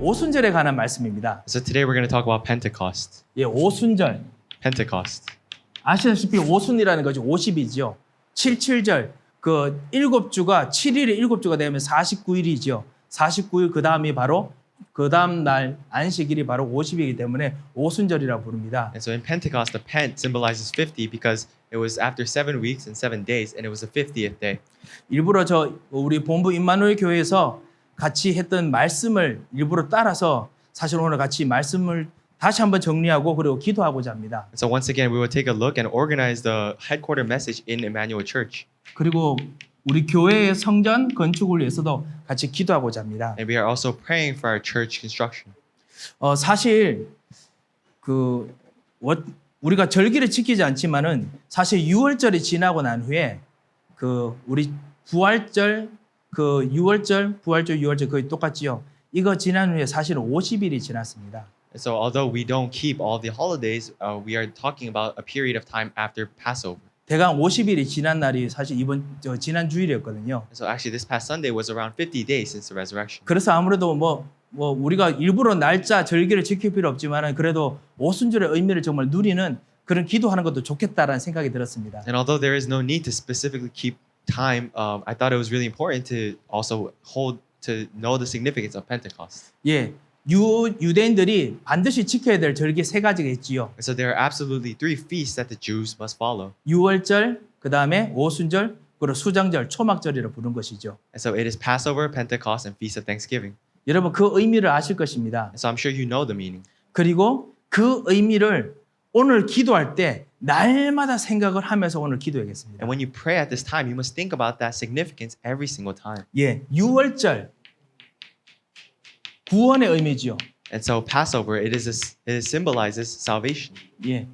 오순절에 관한 말씀입니다. So today we're going to talk about Pentecost. 예, 오순절. Pentecost. 아시다시피 오순이라는 것이 50이죠. 77절. 그 7주가 7일에 7주가 되면 49일이죠. 49일 그 다음이 바로 그 다음 날 안식일이 바로 50이기 때문에 오순절이라고 부릅니다. And so in Pentecost, the Pent symbolizes 50 because it was after 7 weeks and 7 days, and it was the 50th day. 일부러 우리 본부 임마누엘 교회에서 같이 했던 말씀을 일부러 따라서 사실 오늘 같이 말씀을 다시 한번 정리하고 그리고 기도하고자 합니다. And so once again, we will take a look and organize the headquarter message in Emmanuel Church. 그리고 우리 교회의 성전 건축을 위해서도 같이 기도하고자 합니다. And we are also praying for our church construction. 사실 우리가 절기를 지키지 않지만은 사실 6월절이 지나고 난 후에 우리 부활절 6월절, 부활절, 6월절 거의 똑같지요. 이거 지난 후에 사실은 50일이 지났습니다. And so although we don't keep all the holidays, we are talking about a period of time after Passover. 대강 50일이 지난 날이 사실 지난 주일이었거든요. And so actually this past Sunday was around 50 days since the resurrection. 그래서 아무래도 우리가 일부러 날짜 절기를 지킬 필요 없지만은 그래도 오순절의 의미를 정말 누리는 그런 기도하는 것도 좋겠다라는 생각이 들었습니다. And although there is no need to specifically keep time, I thought it was really important to also to know the significance of Pentecost. 예, 유대인들이 반드시 지켜야 될 절기 3가지가 있지요. And so there are absolutely 3 feasts that the Jews must follow. 6월절, 그 다음에 오순절, 그리고 수장절, 초막절이라 부른 것이죠. And so it is Passover, Pentecost, and Feast of Thanksgiving. 여러분 그 의미를 아실 것입니다. And so I'm sure you know the meaning. 그리고 그 의미를 오늘 기도할 때 날마다 생각을 하면서 오늘 기도하겠습니다. And when you pray at this time, you must think about that significance every single time. 예, 6월절 구원의 의미지요. And so Passover, it symbolizes salvation. 예,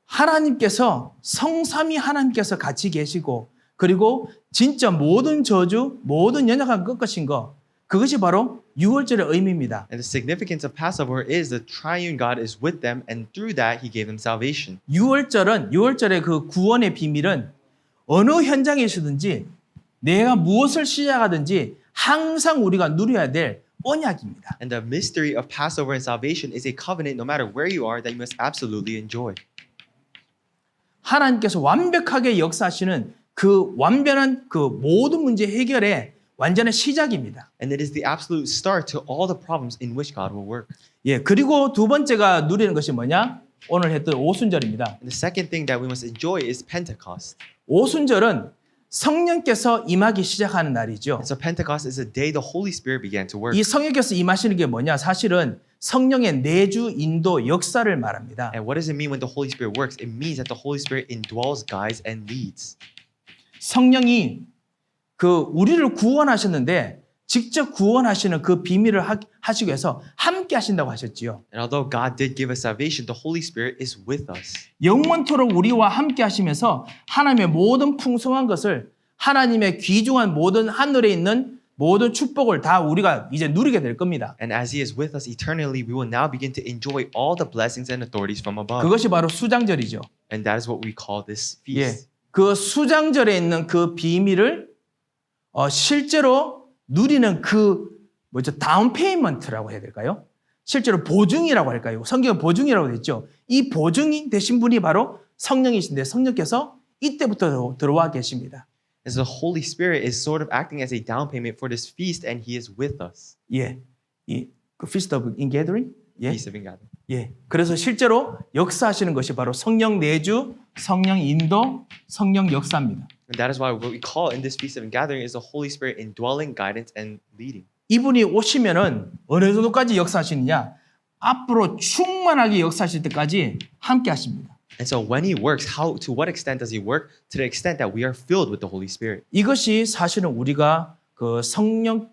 하나님께서 성삼위 하나님께서 같이 계시고 그리고 진짜 모든 저주, 모든 연약함 꺾으신 거 그것이 바로 6월절의 의미입니다. And the significance of Passover is the triune God is with them, and through that He gave them salvation. 6월절의 그 구원의 비밀은 어느 현장에서든지 내가 무엇을 시작하든지 항상 우리가 누려야 될 언약입니다. And the mystery of Passover and salvation is a covenant no matter where you are that you must absolutely enjoy. 하나님께서 완벽하게 역사하시는 그 완전한 그 모든 문제 해결의 완전한 시작입니다. And it is the absolute start to all the problems in which God will work. 예, 그리고 두 번째가 누리는 것이 뭐냐? 오늘 했던 오순절입니다. And the second thing that we must enjoy is Pentecost. 오순절은 성령께서 임하기 시작하는 날이죠. And so Pentecost is the day the Holy Spirit began to work. 이 성령께서 임하시는 게 뭐냐? 사실은 성령의 내주, 인도, 역사를 말합니다. And what does it mean when the Holy Spirit works? It means that the Holy Spirit indwells, guides, and leads. 성령이 우리를 구원하셨는데 직접 구원하시는 그 비밀을 하시기 위해서 함께 하신다고 하셨지요. And although God did give us salvation, the Holy Spirit is with us. 영원토록 우리와 함께 하시면서 하나님의 모든 풍성한 것을 하나님의 귀중한 모든 하늘에 있는 모든 축복을 다 우리가 이제 누리게 될 겁니다. And as He is with us eternally, we will now begin to enjoy all the blessings and authorities from above. 그것이 바로 수장절이죠. And that is what we call this 예, feast. 그 수장절에 있는 그 비밀을 실제로 누리는 다운 페이먼트라고 해야 될까요? 실제로 보증이라고 할까요? 성경은 보증이라고 했죠. 이 보증이 되신 분이 바로 성령이신데 성령께서 이때부터 들어와 계십니다. And so the Holy Spirit is sort of acting as a down payment for this feast, and He is with us. 예, 그 Feast of Ingathering. 예, Feast of Ingathering. 예. 그래서 실제로 역사하시는 것이 바로 성령 내주, 성령 인도, 성령 역사입니다. And that is why what we call in this Feast of Ingathering is the Holy Spirit indwelling, guidance, and leading. 이분이 오시면은 어느 정도까지 역사하시느냐? 앞으로 충만하게 역사하실 때까지 함께 하십니다. And so when He works, to what extent does He work? To the extent that we are filled with the Holy Spirit. 이것이 사실은 우리가 그 성령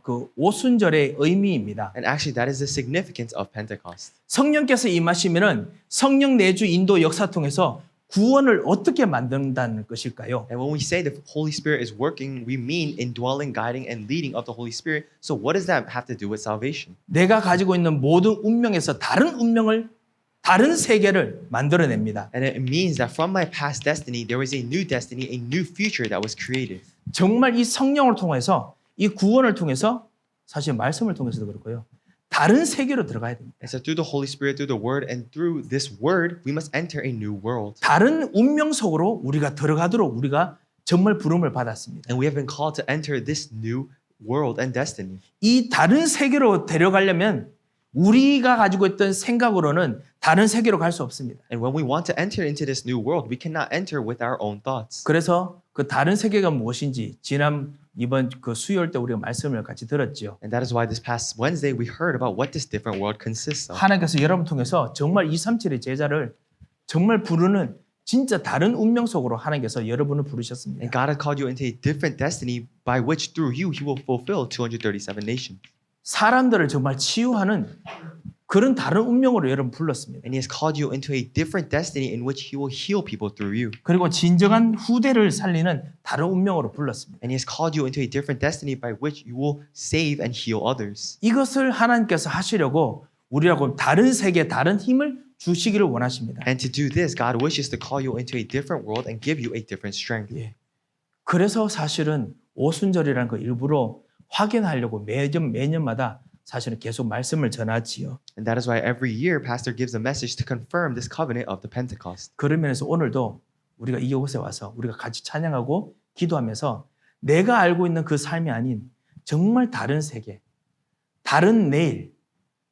그 오순절의 의미입니다. And actually, that is the significance of Pentecost. 성령께서 임하시면은 성령 내주 인도 역사 통해서 구원을 어떻게 만든다는 것일까요? And when we say the Holy Spirit is working, we mean indwelling, guiding, and leading of the Holy Spirit. So what does that have to do with salvation? 내가 가지고 있는 모든 운명에서 다른 세계를 만들어냅니다. And it means that from my past destiny, there was a new destiny, a new future that was created. 정말 이 성령을 통해서 이 구원을 통해서 사실 말씀을 통해서도 그렇고요. 다른 세계로 들어가야 됩니다. And so through the Holy Spirit, through the Word, and through this Word, we must enter a new world. 다른 운명 속으로 우리가 들어가도록 우리가 정말 부름을 받았습니다. And we have been called to enter this new world and destiny. 이 다른 세계로 데려가려면 우리가 가지고 있던 생각으로는 다른 세계로 갈 수 없습니다. And when we want to enter into this new world, we cannot enter with our own thoughts. 그래서 그 다른 세계가 무엇인지 이번 그 수요일 때 우리가 말씀을 같이 들었죠. And that is why this past Wednesday we heard about what this different world consists of. 하나님께서 여러분 통해서 정말 237의 제자를 정말 부르는 진짜 다른 운명 속으로 하나님께서 여러분을 부르셨습니다. And God has called you into a different destiny by which through you He will fulfill 237 nations. 사람들을 정말 치유하는 그런 다른 운명으로 여러분 불렀습니다. And He has called you into a different destiny in which He will heal people through you. 그리고 진정한 후대를 살리는 다른 운명으로 불렀습니다. And He has called you into a different destiny by which you will save and heal others. 이것을 하나님께서 하시려고 우리라고 다른 세계, 다른 힘을 주시기를 원하십니다. And to do this, God wishes to call you into a different world and give you a different strength. 예. 그래서 사실은 오순절이라는 거 일부러 확인하려고 매년마다 사실은 계속 말씀을 전하지요. And that is why every year Pastor gives a message to confirm this covenant of the Pentecost. 그런 면에서 오늘도 우리가 이곳에 와서 우리가 같이 찬양하고 기도하면서 내가 알고 있는 그 삶이 아닌 정말 다른 세계, 다른 내일,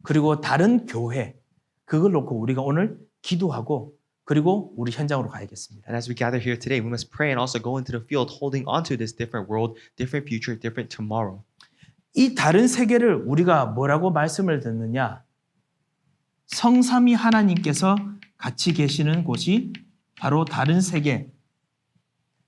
그리고 다른 교회, 그걸 놓고 우리가 오늘 기도하고 그리고 우리 현장으로 가야겠습니다. And as we gather here today, we must pray and also go into the field holding on to this different world, different future, different tomorrow. 이 다른 세계를 우리가 뭐라고 말씀을 듣느냐? 성삼위 하나님께서 같이 계시는 곳이 바로 다른 세계.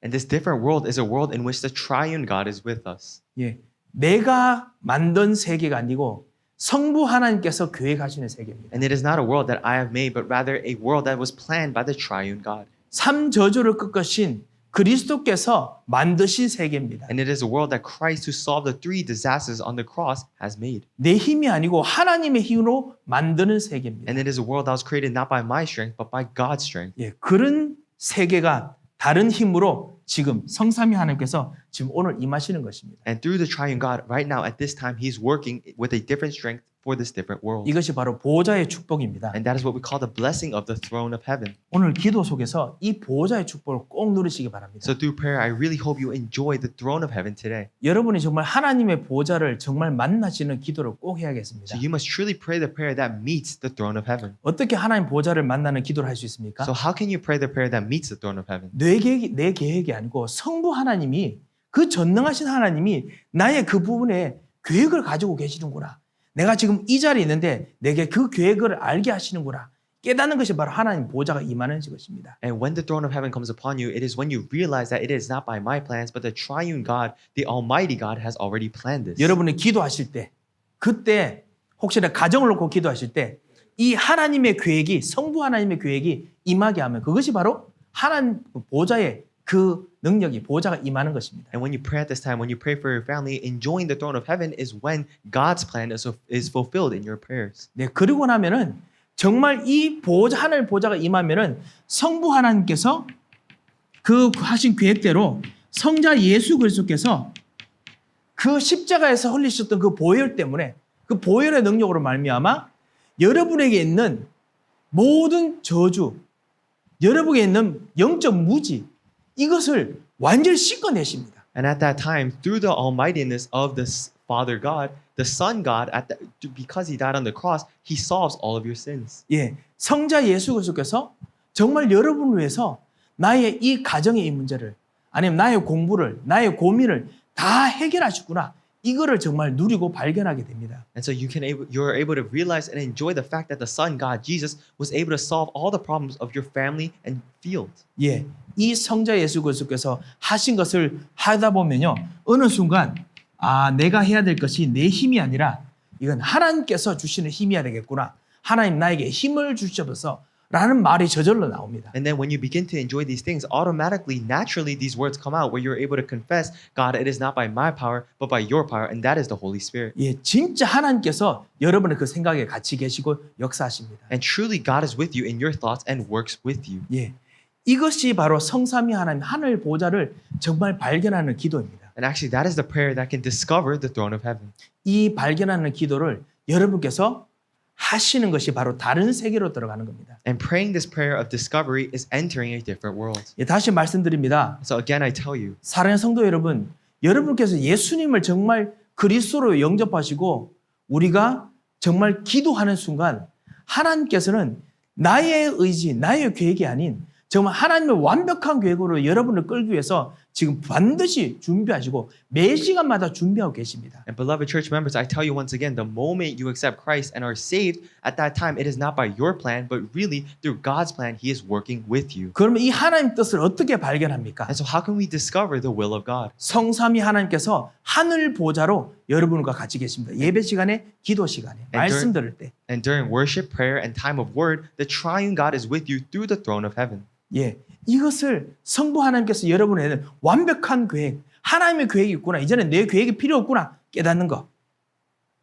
And this different world is a world in which the triune God is with us. 예, 내가 만든 세계가 아니고 성부 하나님께서 계획하시는 세계입니다. And it is not a world that I have made, but rather a world that was planned by the triune God. 삼저주를 꺾으신 그리스도께서 만드신 세계입니다. And it is a world that Christ, who solved the 3 disasters on the cross, has made. 내 힘이 아니고 하나님의 힘으로 만드는 세계입니다. And it is a world that was created not by my strength, but by God's strength. 예, 그런 세계가 다른 힘으로 지금 성삼위 하나님께서 지금 오늘 임하시는 것입니다. And through the triune God, right now at this time, He's working with a different strength for this different world. 이것이 바로 보호자의 축복입니다. And that is what we call the blessing of the throne of heaven. 오늘 기도 속에서 이 보호자의 축복을 꼭 누리시기 바랍니다. So through prayer, I really hope you enjoy the throne of heaven today. 여러분이 정말 하나님의 보호자를 정말 만나시는 기도를 꼭 해야겠습니다. So you must truly pray the prayer that meets the throne of heaven. 어떻게 하나님 보호자를 만나는 기도를 할 수 있습니까? So how can you pray the prayer that meets the throne of heaven? 내 계획이 아니고 성부 하나님이 그 전능하신 하나님이 나의 그 부분에 계획을 가지고 계시는구나. 내가 지금 이 자리에 있는데 내게 그 계획을 알게 하시는구나. 깨닫는 것이 바로 하나님 보호자가 임하는 것입니다. And when the throne of heaven comes upon you, it is when you realize that it is not by my plans, but the triune God, the Almighty God, has already planned this. 여러분이 기도하실 때, 그때 혹시나 가정을 놓고 기도하실 때 이 하나님의 계획이, 성부 하나님의 계획이 임하게 하면 그것이 바로 하나님 보호자의 그 능력이 보호자가 임하는 것입니다. And when you pray at this time, when you pray for your family, enjoying the throne of heaven is when God's plan is fulfilled in your prayers. 네, 그리고 나면은 정말 이 보호자 하나님 보호자가 임하면은 성부 하나님께서 그 하신 계획대로 성자 예수 그리스도께서 그 십자가에서 흘리셨던 그 보혈 때문에 그 보혈의 능력으로 말미암아 여러분에게 있는 모든 저주, 여러분에게 있는 영적 무지 이것을 완전히 씻어내십니다. And at that time, through the almightiness of the Father God, the Son God, because He died on the cross, He solves all of your sins. 예, 성자 예수 그리스도께서 정말 여러분을 위해서 나의 이 가정의 이 문제를 아니면 나의 공부를 나의 고민을 다 해결하시구나. 이거를 정말 누리고 발견하게 됩니다. And so you're able to realize and enjoy the fact that the Son God, Jesus, was able to solve all the problems of your family and field. 예, 이 성자 예수 그리스도께서 하신 것을 하다 보면요, 어느 순간 내가 해야 될 것이 내 힘이 아니라 이건 하나님께서 주시는 힘이어야 되겠구나. 하나님 나에게 힘을 주셔서 라는 말이 저절로 나옵니다. And then when you begin to enjoy these things, automatically, naturally, these words come out where you're able to confess, God, it is not by my power, but by your power, and that is the Holy Spirit. 예, 진짜 하나님께서 여러분의 그 생각에 같이 계시고 역사하십니다. And truly, God is with you in your thoughts and works with you. 예, 이것이 바로 성삼위 하나님 하늘 보좌를 정말 발견하는 기도입니다. And actually, that is the prayer that can discover the throne of heaven. 이 발견하는 기도를 여러분께서 하시는 것이 바로 다른 세계로 들어가는 겁니다. And praying this prayer of discovery is entering a different world. 예, 다시 말씀드립니다. So again, I tell you, 사랑하는 성도 여러분, 여러분께서 예수님을 정말 그리스도로 영접하시고 우리가 정말 기도하는 순간 하나님께서는 나의 의지, 나의 계획이 아닌 정말 하나님의 완벽한 계획으로 여러분을 끌기 위해서 지금 반드시 준비하시고 매 시간마다 준비하고 계십니다. and beloved church members, I tell you once again, the moment you accept Christ and are saved, at that time, it is not by your plan, but really through God's plan, He is working with you. 그러면 이 하나님 뜻을 어떻게 발견합니까? And so how can we discover the will of God? 성삼위 하나님께서 하늘 보좌로 여러분과 같이 계십니다. 예배 시간에, 기도 시간에, 말씀 들을 때. And during worship, prayer, and time of word, the triune God is with you through the throne of heaven. 예, 이것을 성부 하나님께서 여러분에게 완벽한 계획, 하나님의 계획이 있구나. 이제는 내 계획이 필요 없구나. 깨닫는 거.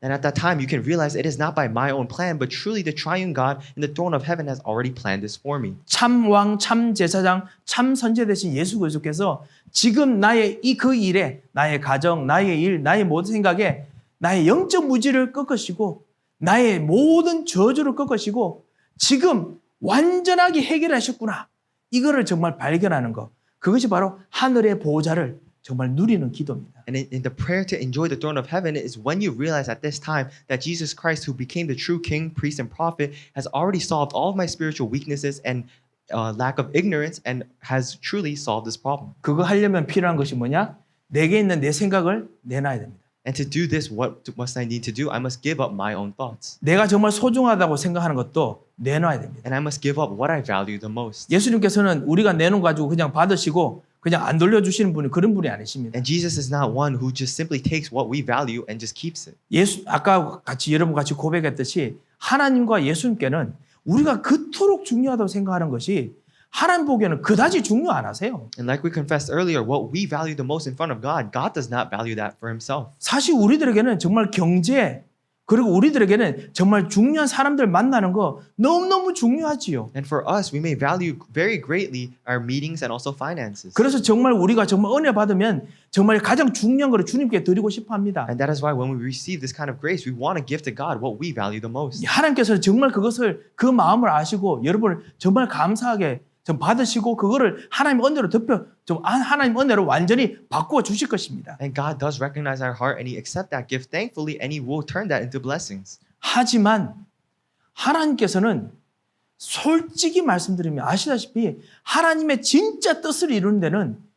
And at that time, you can realize it is not by my own plan, but truly the triune God in the throne of heaven has already planned this for me. 참 왕, 참 제사장, 참 선제 되신 예수 그리스도께서 지금 나의 그 일에, 나의 가정, 나의 일, 나의 모든 생각에 나의 영적 무지를 꺾으시고 나의 모든 저주를 꺾으시고 지금 완전하게 해결하셨구나. 이거를 정말 발견하는 것. 그것이 바로 하늘의 보호자를 정말 누리는 기도입니다. And in the prayer to enjoy the throne of heaven is when you realize at this time that Jesus Christ, who became the true king, priest, and prophet, has already solved all of my spiritual weaknesses and lack of ignorance and has truly solved this problem. 그거 하려면 필요한 것이 뭐냐? 내게 있는 내 생각을 내놔야 됩니다. And to do this, what must I need to do? I must give up my own thoughts. 내가 정말 소중하다고 생각하는 것도 내놔야 됩니다. And I must give up what I value the most. 예수님께서는 우리가 내놓은 가지고 그냥 받으시고 그냥 안 돌려주시는 분이 그런 분이 아니십니다. And Jesus is not one who just simply takes what we value and just keeps it. 예수 아까 같이 여러분 같이 고백했듯이 하나님과 예수님께는 우리가 그토록 중요하다고 생각하는 것이 하나님 보기에는 그다지 중요 안 하세요. And like we confessed earlier, what we value the most in front of God, God does not value that for Himself. 사실 우리들에게는 정말 경제 그리고 우리들에게는 정말 중요한 사람들 만나는 거 너무너무 중요하지요. And for us, we may value very greatly our meetings and also finances. 그래서 정말 우리가 정말 은혜 받으면 정말 가장 중요한 거를 주님께 드리고 싶어 합니다. And that is why when we receive this kind of grace, we want to give to God what we value the most. 하나님께서는 정말 그것을 그 마음을 아시고 여러분을 정말 감사하게 좀 받으시고 그거를 하나님 은혜로 덮여 좀 하나님 은혜로 완전히 바꾸어 주실 것입니다. And God does recognize our heart and He accepts that gift thankfully and He will turn that into blessings. 하지만 하나님께서는 솔직히 말씀드리면 아시다시피 하나님의 진짜 뜻을 이루는 데는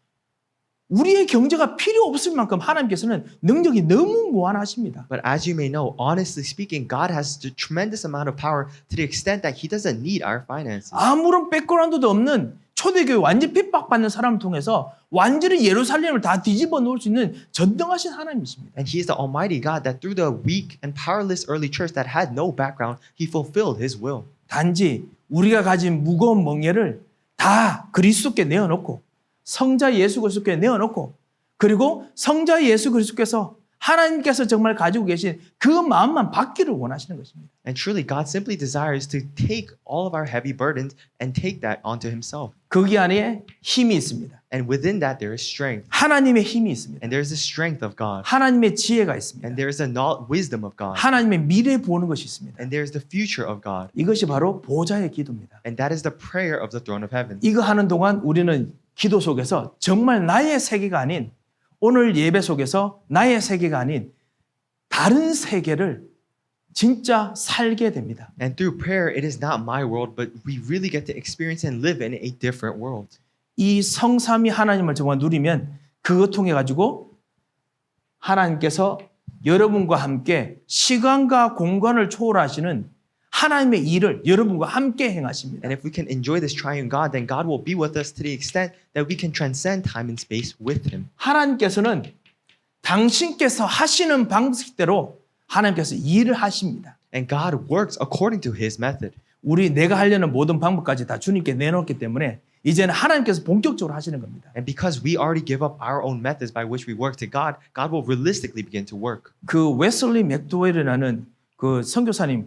우리의 경제가 필요 없을 만큼 하나님께서는 능력이 너무 무한하십니다. But as you may know, honestly speaking, God has a tremendous amount of power to the extent that He doesn't need our finances. 아무런 백그라운드도 없는 초대교회 완전 핍박받는 사람을 통해서 완전히 예루살렘을 다 뒤집어 놓을 수 있는 전능하신 하나님이십니다. And He is the Almighty God that through the weak and powerless early church that had no background, He fulfilled His will. 단지 우리가 가진 무거운 멍에를 다 그리스도께 내어놓고 성자 예수 그리스도께 내어놓고 그리고 성자 예수 그리스도께서 하나님께서 정말 가지고 계신 그 마음만 받기를 원하시는 것입니다. And truly, God simply desires to take all of our heavy burdens and take that onto Himself. 거기 안에 힘이 있습니다. And within that, there is strength. 하나님의 힘이 있습니다. And there is the strength of God. 하나님의 지혜가 있습니다. And there is the wisdom of God. 하나님의 미래 보는 것이 있습니다. And there is the future of God. 이것이 바로 보좌의 기도입니다. And that is the prayer of the throne of heaven. 이거 하는 동안 우리는 기도 속에서 정말 나의 세계가 아닌 오늘 예배 속에서 나의 세계가 아닌 다른 세계를 진짜 살게 됩니다. And through prayer, it is not my world, but we really get to experience and live in a different world. 이 성삼위 하나님을 정말 누리면 그거 통해 가지고 하나님께서 여러분과 함께 시간과 공간을 초월하시는 하나님의 일을 여러분과 함께 행하십니다. And if we can enjoy this triune God, then God will be with us to the extent that we can transcend time and space with Him. 하나님께서는 당신께서 하시는 방식대로 하나님께서 일을 하십니다. And God works according to His method. 내가 하려는 모든 방법까지 다 주님께 내놓았기 때문에 이제는 하나님께서 본격적으로 하시는 겁니다. And because we already give up our own methods by which we work to God, God will realistically begin to work. 그 웨슬리 맥도웰이라는 그 선교사님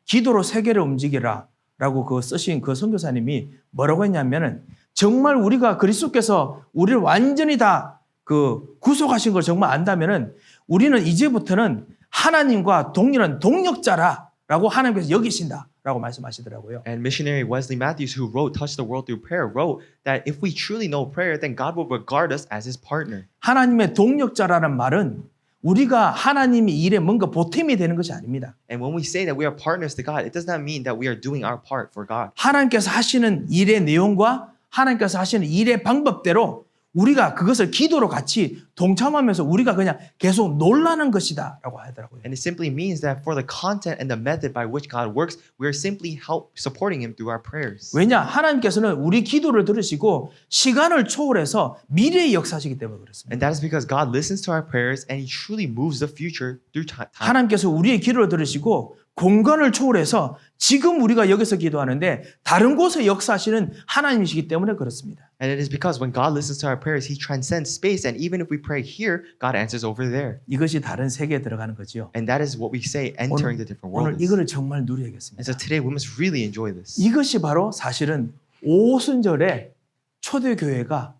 기도로 세계를 움직이라라고 그 쓰신 그 선교사님이 뭐라고 했냐면은 정말 우리가 그리스도께서 우리를 완전히 다 그 구속하신 걸 정말 안다면은 우리는 이제부터는 하나님과 동일한 동력자라고 하나님께서 여기신다라고 말씀하시더라고요. And missionary Wesley Matthews, who wrote "Touch the World Through Prayer," wrote that if we truly know prayer, then God will regard us as His partner. 하나님의 동력자라는 말은 우리가 하나님의 일에 뭔가 보탬이 되는 것이 아닙니다. And when we say that we are partners to God, it does not mean that we are doing our part for God. 하나님께서 하시는 일의 내용과 하나님께서 하시는 일의 방법대로 우리가 그것을 기도로 같이 동참하면서 우리가 그냥 계속 놀라는 것이다라고 하더라고요. And it simply means that for the content and the method by which God works, we are simply supporting Him through our prayers. 왜냐? 하나님께서는 우리 기도를 들으시고 시간을 초월해서 미래의 역사시기 때문에 그렇습니다. And that is because God listens to our prayers and He truly moves the future through time. 하나님께서 우리의 기도를 들으시고 공간을 초월해서 지금 우리가 여기서 기도하는데 다른 곳에 역사하시는 하나님이시기 때문에 그렇습니다. And it is because when God listens to our prayers, He transcends space. And even if we pray here, God answers over there. 이것이 다른 세계에 들어가는 거지요. And that is what we say, entering the different 오늘 worlds. 이거를 정말 And 누려야겠습니다. so today we must really enjoy this. 이것이 바로 사실은 오순절에 초대교회가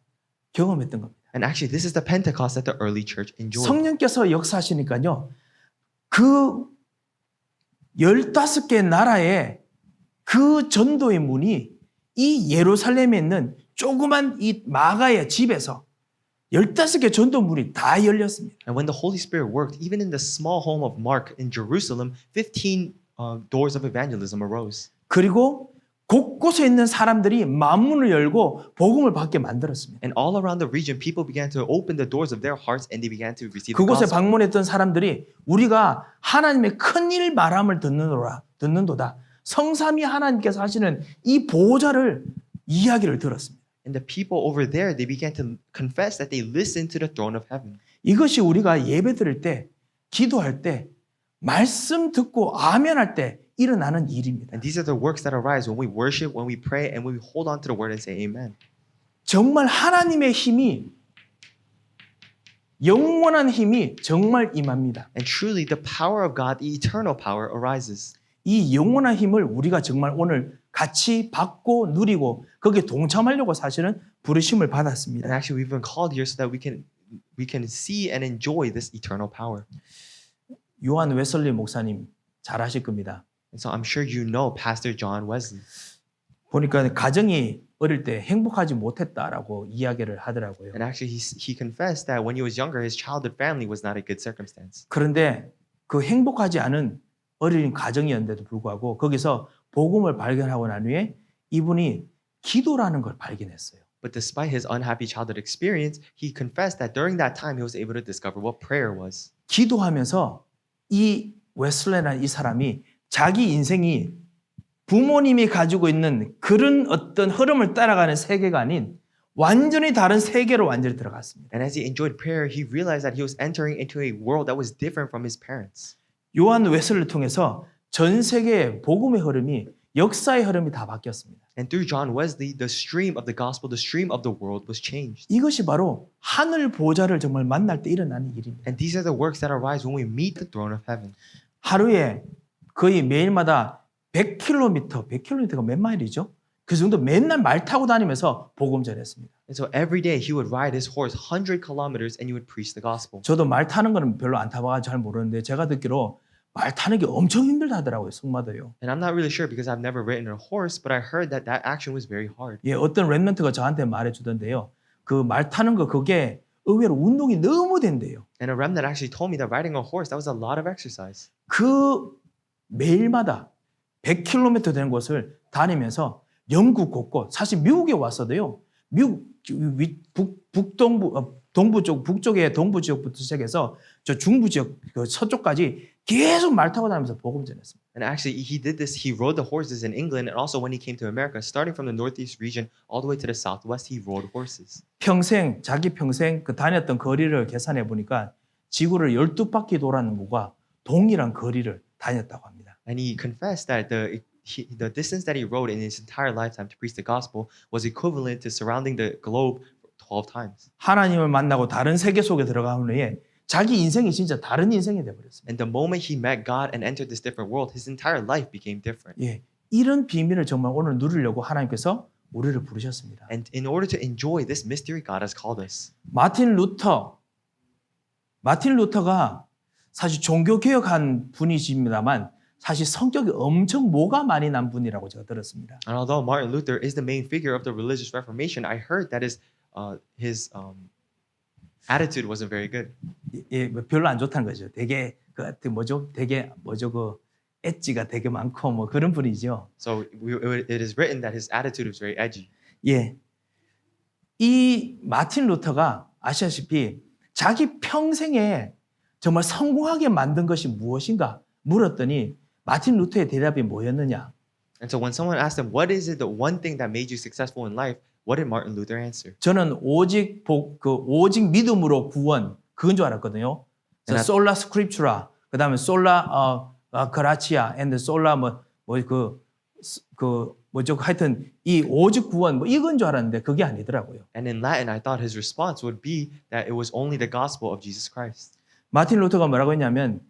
경험했던 겁니다. And actually, this is the Pentecost that the early church enjoyed. 성령께서 역사하시니까요. 그 15개 나라의 그 전도의 문이 이 예루살렘에 있는 조그만 이 마가의 집에서 15개 전도 문이 다 열렸습니다. And when the Holy Spirit worked, even in the small home of Mark in Jerusalem, 15 doors of evangelism arose. 그리고 곳곳에 있는 사람들이 만문을 열고 복음을 받게 만들었습니다. And all around the region, people began to open the doors of their hearts and they began to receive the 그곳에 gospel. 방문했던 사람들이 우리가 하나님의 큰일 말함을 듣는도다. 성삼위 하나님께서 하시는 이 보호자를 이야기를 들었습니다. And the people over there, they began to confess that they listened to the throne of heaven. 이것이 우리가 예배 드릴 때, 기도할 때, 말씀 듣고 아멘할 때 일어나는 일입니다. And these are the works that arise when we worship, when we pray, and when we hold on to the word and say amen. 정말 하나님의 힘이 영원한 힘이 정말 임합니다. And truly the power of God, the eternal power arises. 이 영원한 힘을 우리가 정말 오늘 같이 받고 누리고 거기에 동참하려고 사실은 부르심을 And 받았습니다. actually we've been called here so that we can see and enjoy this eternal power. 요한 웨슬리 목사님 잘 아실 겁니다. And so I'm sure you know Pastor John Wesley. 보니까 가정이 어릴 때 행복하지 못했다라고 이야기를 하더라고요. And actually he confessed that when he was younger, his childhood family was not a good circumstance. 그런데 그 행복하지 않은 어린 가정이었는데도 불구하고 거기서 복음을 발견하고 난 후에 이분이 기도라는 걸 발견했어요. But despite his unhappy childhood experience, he confessed that during that time he was able to discover what prayer was. 기도하면서 이 웨슬레라는 이 사람이 자기 인생이 부모님이 가지고 있는 그런 어떤 흐름을 따라가는 세계가 아닌 완전히 다른 세계로 완전히 들어갔습니다. And as he enjoyed prayer, he realized that he was entering into a world that was different from his parents. 요한 웨슬리를 통해서 전 세계의 복음의 흐름이 역사의 흐름이 다 바뀌었습니다. And through John Wesley, the stream of the gospel, the stream of the world was changed. 이것이 바로 하늘 보좌를 정말 만날 때 일어나는 일입니다. And these are the works that arise when we meet the throne of heaven. 하루에 거의 매일마다 100km가 몇 마일이죠? 그 정도 맨날 말 타고 다니면서 복음 전했습니다. And so every day he would ride his horse 100 kilometers and he would preach the gospel. 저도 말 타는 거는 별로 안 타봐가지고 잘 모르는데 제가 듣기로 말 타는 게 엄청 힘들다 하더라고요. 승마도요. And I'm not really sure because I've never ridden a horse, but I heard that that action was very hard. 예, 어떤 랩런트가 저한테 말해주던데요. 그 말 타는 거 그게 의외로 운동이 너무 된대요. And a remnant actually told me that riding a horse, that was a lot of exercise. 그 매일마다 100km 되는 곳을 다니면서 영국 곳곳, 사실 미국에 왔어도요. 미국 동부 쪽, 북쪽의 동부 지역부터 시작해서 저 중부 지역, 그 서쪽까지 계속 말 타고 다니면서 복음 전했습니다. And actually, he did this. He rode the horses in England, and also when he came to America, starting from the northeast region all the way to the southwest, he rode horses. 자기 평생 그 다녔던 거리를 계산해 보니까 지구를 12바퀴 돌았는 것과 동일한 거리를 다녔다고 합니다. And he confessed that the distance that he rode in his entire lifetime to preach the gospel was equivalent to surrounding the globe 12 times. 하나님을 만나고 다른 세계 속에 들어간 후에 자기 인생이 진짜 다른 인생이 되어버렸습니다. And the moment he met God and entered this different world, his entire life became different. 예, 이런 비밀을 정말 오늘 누리려고 하나님께서 우리를 부르셨습니다. And in order to enjoy this mystery, God has called us. 마틴 루터가 사실 종교 개혁한 분이십니다만 사실 성격이 엄청 모가 많이 난 분이라고 제가 들었습니다. And although Martin Luther is the main figure of the religious Reformation, I heard that his attitude wasn't very good. 예, 별로 안 좋다는 거죠. 되게 엣지가 되게 많고 뭐 그런 분이죠. So it is written that his attitude was very edgy. 예, 이 마틴 루터가 아시다시피 자기 평생에 정말 성공하게 만든 것이 무엇인가 물었더니 마틴 루터의 대답이 뭐였느냐? And so when someone asked him, what is it the one thing that made you successful in life? What did Martin Luther answer? 저는 오직 믿음으로 구원 그건 줄 알았거든요. 솔라 스크립추라, 그다음에 솔라 그라치아, 앤드 솔라 하여튼 이 오직 구원 이건 줄 알았는데 그게 아니더라고요. And in Latin, I thought his response would be that it was only the gospel of Jesus Christ. 마틴 루터가 뭐라고 했냐면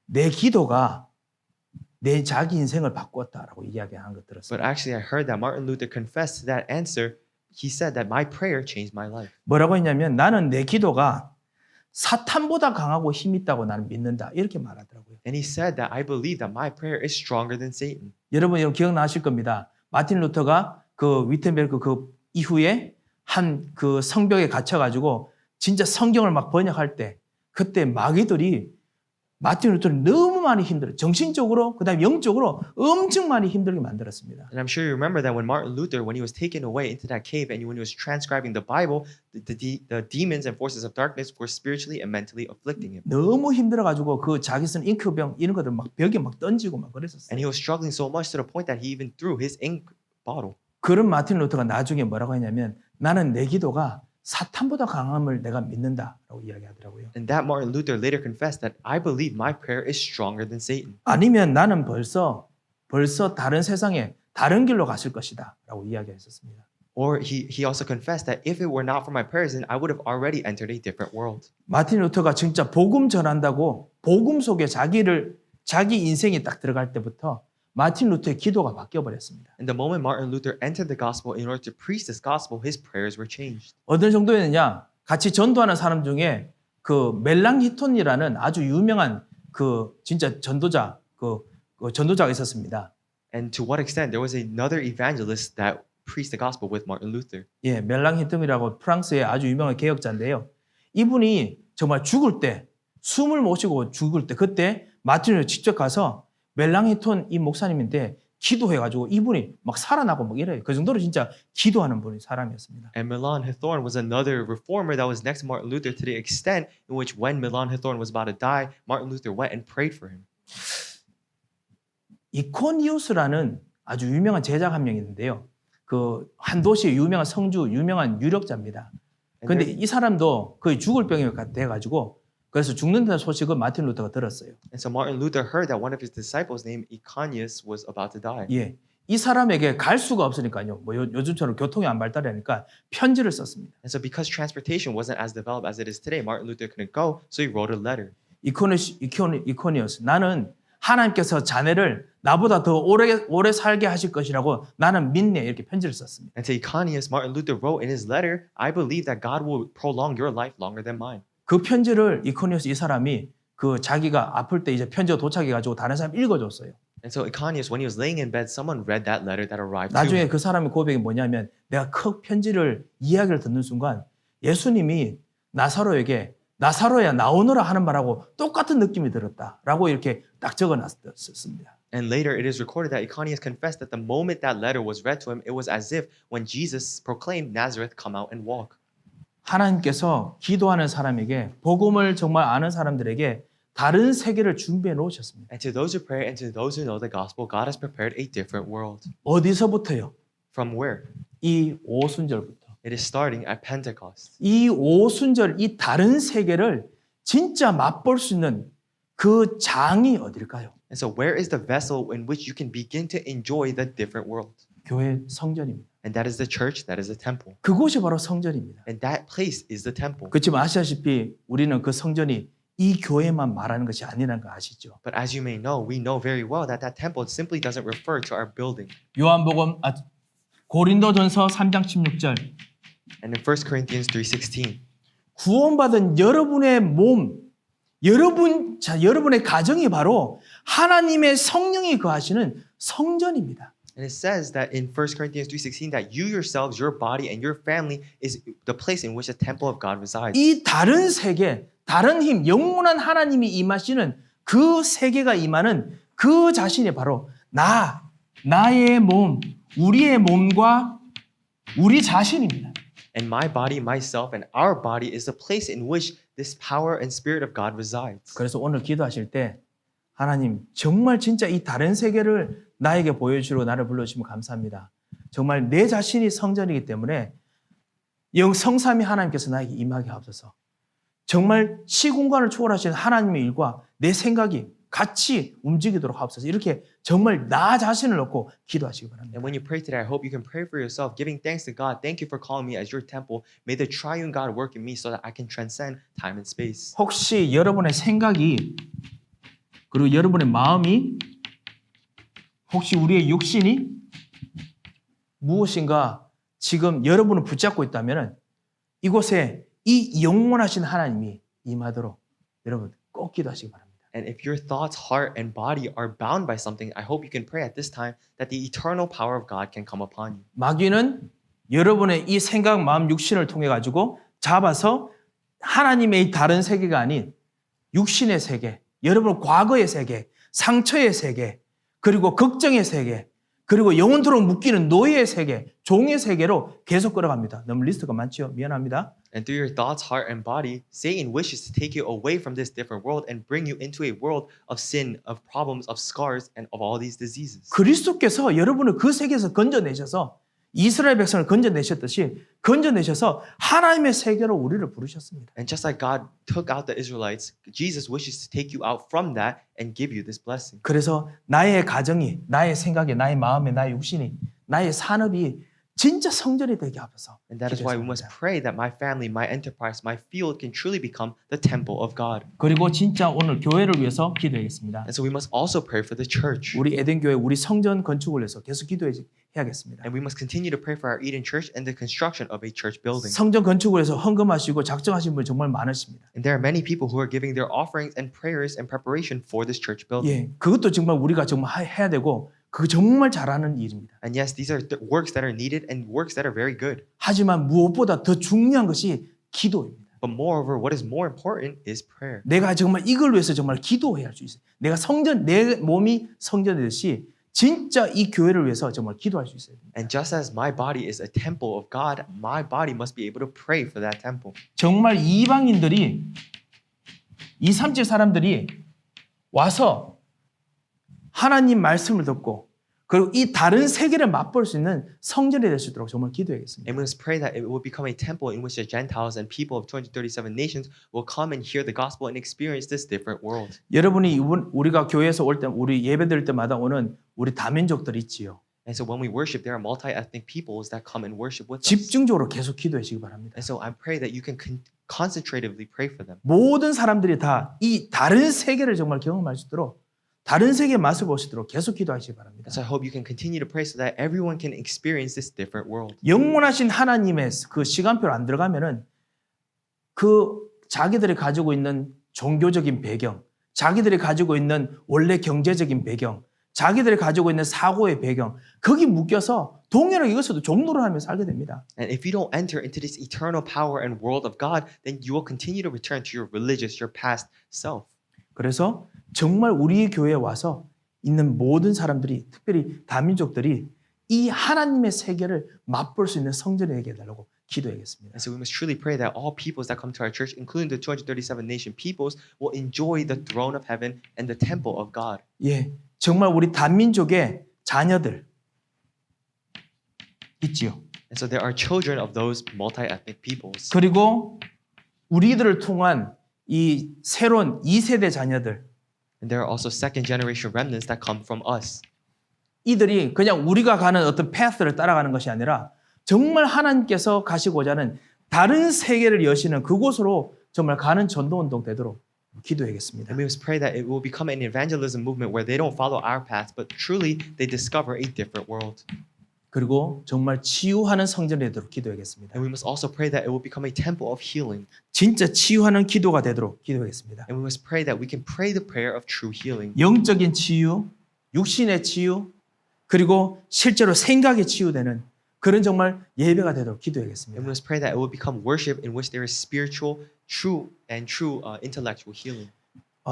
내 기도가 내 자기 인생을 바꿨다라고 이야기하는 것 들었어요. But actually, I heard that Martin Luther confessed to that answer. He said that my prayer changed my life. 뭐라고 했냐면 나는 내 기도가 사탄보다 강하고 힘 있다고 나는 믿는다 이렇게 말하더라고요. And he said that I believe that my prayer is stronger than Satan. 여러분 기억나실 겁니다. 마틴 루터가 그 위텐베르크 그 이후에 한 그 성벽에 갇혀가지고 진짜 성경을 막 번역할 때 그때 마귀들이 마틴 루터를 너무 많이 힘들어 정신적으로 그다음에 영적으로 엄청 많이 힘들게 만들었습니다. And I'm sure you remember that when Martin Luther, when he was taken away into that cave and when he was transcribing the Bible, the demons and forces of darkness were spiritually and mentally afflicting him. 너무 힘들어가지고 그 자기 쓴 잉크병 이런 것들 막 벽에 막 던지고 막 그랬었어요. And he was struggling so much to the point that he even threw his ink bottle. 그런 마틴 루터가 나중에 뭐라고 했냐면 나는 내 기도가 사탄보다 강함을 내가 믿는다라고 이야기하더라고요. And that Martin Luther later confessed that I believe my prayer is stronger than Satan. 아니면 나는 벌써 다른 세상에 다른 길로 갔을 것이다라고 이야기했었습니다. Or he also confessed that if it were not for my prayers, then I would have already entered a different world. 마틴 루터가 진짜 복음 전한다고 복음 속에 자기 인생이 딱 들어갈 때부터 마틴 루터의 기도가 바뀌어 버렸습니다. And the moment Martin Luther entered the gospel in order to preach this gospel, his prayers were changed. 어느 정도였느냐? 같이 전도하는 사람 중에 그 멜랑히톤이라는 아주 유명한 그 진짜 전도자가 있었습니다. And to what extent there was another evangelist that preached the gospel with Martin Luther. 예, 멜랑히톤이라고 프랑스의 아주 유명한 개혁자인데요. 이분이 정말 죽을 때 숨을 못 쉬고 죽을 때 그때 마틴 루터 직접 가서 멜랑히톤 이 목사님인데 기도해가지고 이분이 막 살아나고 막 이래요. 그 정도로 진짜 기도하는 분이 사람이었습니다. And Milan Hithorn was another reformer that was next to Martin Luther to the extent in which when Milan Hithorn was about to die, Martin Luther went and prayed for him. 이코니우스라는 아주 유명한 제자 한 명 있는데요. 그 한 도시의 유명한 성주, 유명한 유력자입니다. 그런데 이 사람도 거의 죽을 병에 돼가지고 그래서 죽는다는 소식을 마틴 루터가 들었어요. And so Martin Luther heard that one of his disciples named Iconius was about to die. 예, 이 사람에게 갈 수가 없으니까요. 뭐 요즘처럼 교통이 안 발달하니까 편지를 썼습니다. And so because transportation wasn't as developed as it is today, Martin Luther couldn't go, so he wrote a letter. 이코니우스, 나는 하나님께서 자네를 나보다 더 오래 살게 하실 것이라고 나는 믿네 이렇게 편지를 썼습니다. And to Iconius, Martin Luther wrote in his letter, I believe that God will prolong your life longer than mine. 그 편지를 이코니우스 이 사람이 그 자기가 아플 때 이제 편지가 도착해가지고 다른 사람 읽어줬어요. And so Iconius, when he was laying in bed, someone read that letter that arrived to 나중에 him. 그 사람의 고백이 뭐냐면 내가 그 편지를 이야기를 듣는 순간 예수님이 나사로야 나오너라 하는 말하고 똑같은 느낌이 들었다라고 이렇게 딱 적어놨습니다. And later it is recorded that Iconius confessed that the moment that letter was read to him, it was as if when Jesus proclaimed Nazareth, come out and walk. 하나님께서 기도하는 사람에게 복음을 정말 아는 사람들에게 다른 세계를 준비해 놓으셨습니다. And to those who pray and to those who know the gospel, God has prepared a different world. 어디서부터요? From where? 이 오순절부터. It is starting at Pentecost. 이 오순절, 이 다른 세계를 진짜 맛볼 수 있는 그 장이 어딜까요? And so where is the vessel in which you can begin to enjoy the different world? 교회 성전입니다. And that is the church, that is the temple. 그곳이 바로 성전입니다. And that place is the temple. 그렇지만 아시다시피 우리는 그 성전이 이 교회만 말하는 것이 아니라는 거 아시죠? But as you may know, we know very well that that temple simply doesn't refer to our building. 요한복음 고린도전서 3장 16절. And in 1 Corinthians 3:16, 구원받은 여러분의 몸, 여러분의 가정이 바로 하나님의 성령이 거하시는 성전입니다. and it says that in 1 Corinthians 3:16 that you yourselves, your body, and your family is the place in which the temple of God resides. 이 다른 세계, 다른 힘, 영원한 하나님이 임하시는 그 세계가 임하는 그 자신이 바로 나의 몸, 우리의 몸과 우리 자신입니다. And my body, myself, and our body is the place in which this power and spirit of God resides. 그래서 오늘 기도하실 때 하나님 정말 진짜 이 다른 세계를 나에게 보여주시고 나를 불러주시면 감사합니다. 정말 내 자신이 성전이기 때문에 성삼위 하나님께서 나에게 임하게 하옵소서. 정말 시공간을 초월하시는 하나님의 일과 내 생각이 같이 움직이도록 하옵소서. 이렇게 정말 나 자신을 놓고 기도하시기 바랍니다. And when you pray today, I hope you can pray for yourself, giving thanks to God. Thank you for calling me as your temple. May the triune God work in me so that I can transcend time and space. 혹시 여러분의 생각이 그리고 여러분의 마음이 혹시 우리의 육신이 무엇인가 지금 여러분을 붙잡고 있다면 이곳에 이 영원하신 하나님이 임하도록 여러분 꼭 기도하시기 바랍니다. And if your thoughts, heart, and body are bound by something, I hope you can pray at this time that the eternal power of God can come upon you. 마귀는 여러분의 이 생각, 마음, 육신을 통해 가지고 잡아서 하나님의 이 다른 세계가 아닌 육신의 세계, 여러분 과거의 세계, 상처의 세계, 그리고 걱정의 세계, 그리고 영원토록 묶이는 노예의 세계, 종의 세계로 계속 끌어갑니다. 너무 리스트가 많죠? 미안합니다. And through your thoughts, heart, and body, Satan wishes to take you away from this different world and bring you into a world of sin, of problems, of scars, and of all these diseases. 그리스도께서 여러분을 그 세계에서 건져내셔서 이스라엘 백성을 건져내셔서 하나님의 세계로 우리를 부르셨습니다. And just like God took out the Israelites, Jesus wishes to take you out from that and give you this blessing. 그래서 나의 가정이, 나의 생각이, 나의 마음이, 나의 육신이, 나의 산업이 진짜 성전이 되게 하소서. And that is why we must pray that my family, my enterprise, my field can truly become the temple of God. 그리고 진짜 오늘 교회를 위해서 기도하겠습니다. And so we must also pray for the church. 우리 에덴교회, 우리 성전 건축을 위해서 계속 기도해야겠습니다. And we must continue to pray for our Eden Church and the construction of a church building. 성전 건축을 위해서 헌금하시고 작정하신 분이 정말 많으십니다. And there are many people who are giving their offerings and prayers in preparation for this church building. 예, 그것도 정말 우리가 정말 해야 되고 그거 정말 잘하는 일입니다. And yes, these are works that are needed and works that are very good. 하지만 무엇보다 더 중요한 것이 기도입니다. But moreover, what is more important is prayer. 내가 정말 이걸 위해서 정말 기도해야 할 수 있어요. 내가 성전, 내 몸이 성전이듯이 진짜 이 교회를 위해서 정말 기도할 수 있어요. And just as my body is a temple of God, my body must be able to pray for that temple. 정말 이방인들이 237 사람들이 와서 하나님 말씀을 듣고 그리고 이 다른 세계를 맛볼 수 있는 성전이 될 수 있도록 정말 기도하겠습니다. And we must pray that it will become a temple in which the Gentiles and people of 237 nations will come and hear the gospel and experience this different world. 여러분이 우리가 교회에서 올 때 우리 예배 드릴 때마다 오는 우리 다민족들 있지요. And so when we worship, there are multi-ethnic peoples that come and worship with us. 집중적으로 계속 기도해 주시기 바랍니다. And so I pray that you can concentratively pray for them. 모든 사람들이 다 이 다른 세계를 정말 경험할 수 있도록 다른 세계의 맛을 볼 수 있도록 계속 기도하시기 바랍니다. So I hope you can continue to pray so that everyone can experience this different world. 영원하신 하나님의 그 시간표로 안 들어가면은 그 자기들이 가지고 있는 종교적인 배경, 자기들이 가지고 있는 원래 경제적인 배경, 자기들이 가지고 있는 사고의 배경, 거기 묶여서 동일하게 이것에도 종로를 하면서 살게 됩니다. And if you don't enter into this eternal power and world of God, then you will continue to return to your religious, your past self. 그래서 정말 우리 교회에 와서 있는 모든 사람들이, 특별히 다민족들이 이 하나님의 세계를 맛볼 수 있는 성전이 되게 해달라고 기도하겠습니다. And so we must truly pray that all peoples that come to our church, including the 237 nation peoples, will enjoy the throne of heaven and the temple of God. 예, 정말 우리 다민족의 자녀들 있지요. And so there are children of those multi-ethnic peoples. 그리고 우리들을 통한 이 새로운 2세대 자녀들, And there are also second generation remnants that come from us. 이들이 그냥 우리가 가는 어떤 패스를 따라가는 것이 아니라 정말 하나님께서 가시고자 하는 다른 세계를 여시는 그곳으로 정말 가는 전도운동 되도록 기도하겠습니다. And we must pray that it will become an evangelism movement where they don't follow our path, but truly they discover a different world. 그리고 정말 치유하는 성전이 되도록 기도하겠습니다. And we must also pray that it will become a temple of healing. 진짜 치유하는 기도가 되도록 기도하겠습니다. And we must pray that we can pray the prayer of true healing. 영적인 치유, 육신의 치유, 그리고 실제로 생각의 치유되는 그런 정말 예배가 되도록 And we 기도하겠습니다. must pray that it will become worship in which there is spiritual, true intellectual healing.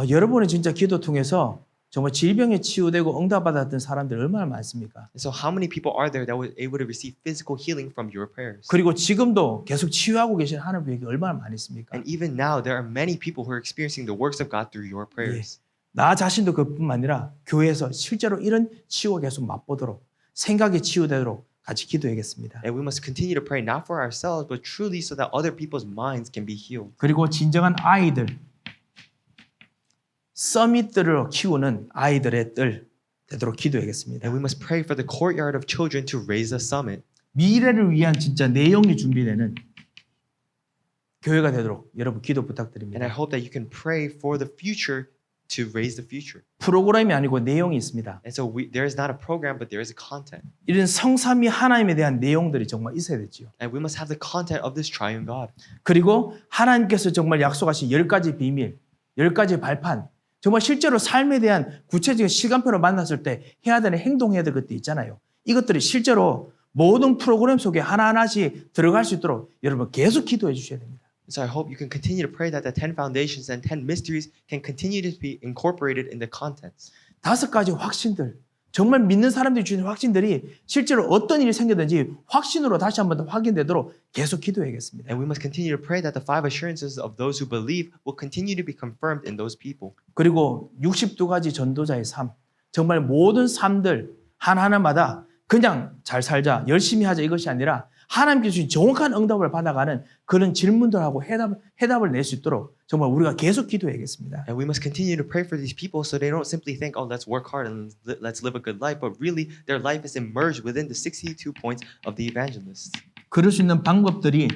여러분의 진짜 기도 통해서 정말 질병에 치유되고 응답받았던 사람들 얼마나 많습니까? And so how many people are there that were able to receive physical healing from your prayers? 그리고 지금도 계속 치유하고 계신 하나님의 백이 얼마나 많이 있습니까? And even now, there are many people who are experiencing the works of God through your prayers. 나 자신도 그뿐만 아니라 교회에서 실제로 이런 치유가 계속 맛보도록 생각이 치유되도록 같이 기도하겠습니다. And we must continue to pray not for ourselves, but truly so that other people's minds can be healed. 그리고 진정한 아이들, 서밋들을 키우는 아이들의 뜰 되도록 기도하겠습니다. And we must pray for the courtyard of children to raise a summit. 미래를 위한 진짜 내용이 준비되는 교회가 되도록 여러분 기도 And I 부탁드립니다. hope that you can pray for the future to raise the future. 프로그램이 아니고 내용이 있습니다. And so there is not a program, but there is a content. 이런 성삼위 하나님에 대한 내용들이 정말 있어야 되지요. And we must have the content of this triune God. 그리고 하나님께서 정말 약속하신 10가지 비밀, 10가지 발판, 정말 실제로 삶에 대한 구체적인 시간표를 만났을 때 해야 되는 행동해야 될 것도 있잖아요. 이것들이 실제로 모든 프로그램 속에 하나하나씩 들어갈 수 있도록 여러분 계속 기도해 주셔야 됩니다. So I hope you can continue to pray that the 10 foundations and 10 mysteries can continue to be incorporated in the contents. 5가지 확신들, 정말 믿는 사람들이 주는 확신들이 실제로 어떤 일이 생기든지 확신으로 다시 한번 더 확인되도록 계속 기도해야겠습니다. And we must continue to pray that the 5 assurances of those who believe will continue to be confirmed in those people. 그리고 62가지 전도자의 삶, 정말 모든 삶들 하나하나마다 그냥 잘 살자, 열심히 하자 이것이 아니라 하나님께서 주신 정확한 응답을 받아가는 그런 질문들하고 해답을 낼 수 있도록 정말 우리가 계속 기도해야겠습니다. And we must continue to pray for these people so they don't simply think, oh, let's work hard and let's live a good life, but really their life is immersed within the 62 points of the evangelists. 그럴 수 있는 방법들이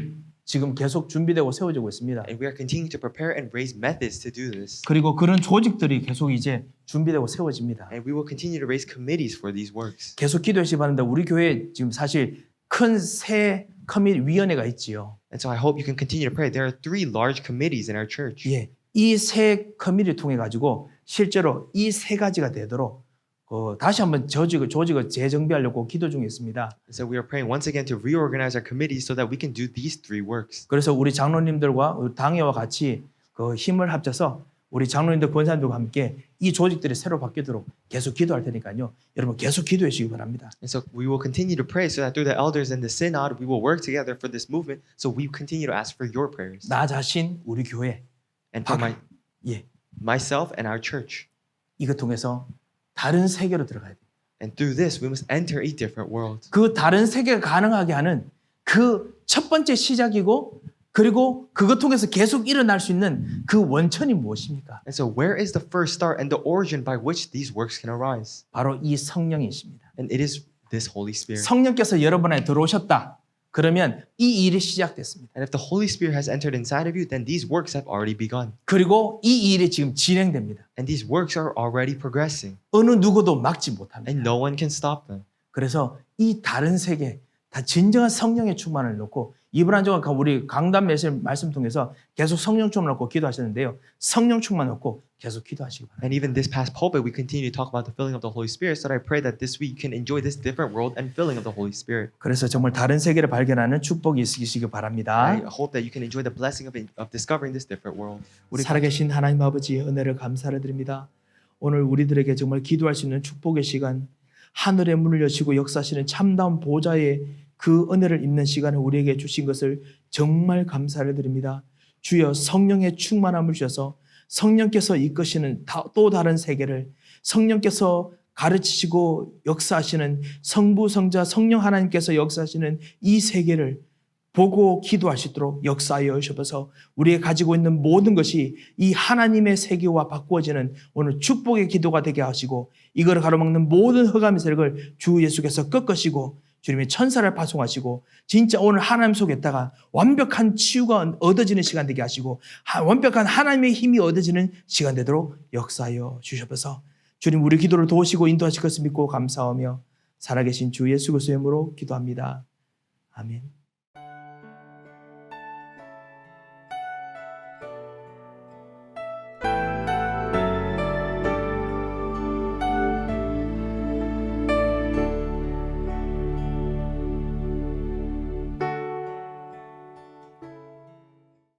지금 계속 준비되고 세워지고 있습니다. And we are continuing to prepare and raise methods to do this. 그리고 그런 조직들이 계속 이제 준비되고 세워집니다. And we will continue to raise committees for these works. 계속 기도하시기 바랍니다. 우리 교회에 지금 사실 큰 새 커뮤니티 위원회가 있지요. And so I hope you can continue to pray. There are 3 large committees in our church. 예, 이 새 커뮤니티를 통해 가지고 실제로 이 3가지가 되도록 다시 한번 조직을 재정비하려고 기도 중에 있습니다. And so we are praying once again to reorganize our committees so that we can do these 3 works. 그래서 우리 장로님들과 우리 당회와 같이 힘을 합쳐서 우리 장로님들 권사님들과 함께 이 조직들이 새로 바뀌도록 계속 기도할 테니까요. 여러분 계속 기도해 주시기 바랍니다. And so we will continue to pray so that through the elders and the synod, we will work together for this movement. So we continue to ask for your prayers. 나 자신, 우리 교회, And for 예, myself and our church. 이것 통해서 다른 세계로 들어가야 돼요. And through this, we must enter a different world. 그 다른 세계가 가능하게 하는 그 첫 번째 시작이고 그리고 그것 통해서 계속 일어날 수 있는 그 원천이 무엇입니까? And so where is the first start and the origin by which these works can arise? 바로 이 성령이십니다. And it is this Holy Spirit. 성령께서 여러분 안에 들어오셨다. 그러면 이 일이 시작됐습니다. And if the Holy Spirit has entered inside of you, then these works have already begun. 그리고 이 일이 지금 진행됩니다. And these works are already progressing. 어느 누구도 막지 못합니다. And no one can stop them. 그래서 이 다른 세계, 다 진정한 성령의 충만을 놓고 이번 한 주간 우리 강단 말씀 통해서 계속 성령 충만 놓고 기도하셨는데요. 성령 충만 놓고 계속 기도하시기 바랍니다. And even this past pulpit, we continue to talk about the filling of the Holy Spirit. So I pray that this week you can enjoy this different world and filling of the Holy Spirit. 그래서 정말 다른 세계를 발견하는 축복이 있으시기 바랍니다. I hope that you can enjoy the blessing of discovering this different world. 우리 살아계신 하나님 아버지의 은혜를 감사를 드립니다. 오늘 우리들에게 정말 기도할 수 있는 축복의 시간, 하늘의 문을 여시고 역사하시는 참다운 보좌의 그 은혜를 입는 시간을 우리에게 주신 것을 정말 감사를 드립니다. 주여 성령의 충만함을 주셔서 성령께서 이끄시는 또 다른 세계를 성령께서 가르치시고 역사하시는 성부, 성자, 성령 하나님께서 역사하시는 이 세계를 보고 기도할 수 있도록 역사하여 주셔서 우리가 가지고 있는 모든 것이 이 하나님의 세계와 바꾸어지는 오늘 축복의 기도가 되게 하시고 이걸 가로막는 모든 흑암의 세력을 주 예수께서 꺾으시고 주님의 천사를 파송하시고 진짜 오늘 하나님 속에 있다가 완벽한 치유가 얻어지는 시간 되게 하시고 완벽한 하나님의 힘이 얻어지는 시간 되도록 역사하여 주셔서 주님 우리 기도를 도우시고 인도하실 것을 믿고 감사하며 살아계신 주 예수 그리스도의 이름으로 기도합니다. 아멘.